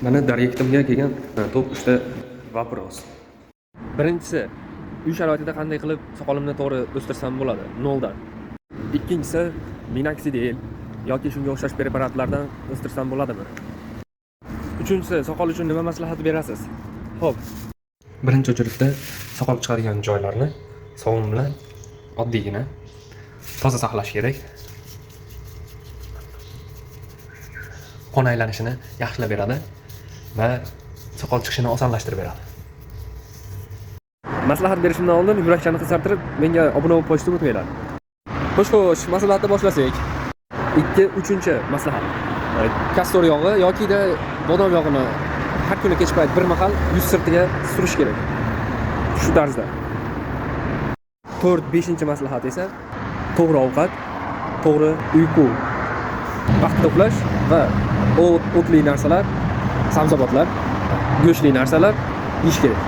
Mana Daryektimga kelgan top 3 вопрос. Birinchisi, uy sharoitida qanday qilib soqolimni to'g'ri o'stirsam bo'ladi? 0 dan. Ikkinchisi, minoxidil yoki shunga o'xshash preparatlardan o'stirsam bo'ladimi? Uchinchisi, soqol uchun nima maslahat berasiz? Xo'p. Birinchi uchurlikda soqol chiqadigan joylarni sovun bilan oddiygina toza saqlash kerak. Qon aylanishini yaxshilab beradi va soqol chiqishini osonlashtirib beradi. Maslahat berishimdan oldin yurakchani qisartirib, menga obuna bo'lib qo'yishni unutmanglar. Xo'sh, maslahatni boshlasak. 3-chi maslahat. Kastor yog'i yoki bodom yog'ini har kuni kech payt bir mahal yuz sirtiga surish kerak. Shu tarzda. 4-5-chi maslahat esa to'g'ri ovqat, to'g'ri uyqu, vaqtida uxlash va o'tli narsalar, sabzavotlar, go'shtli narsalar yeyish kerak.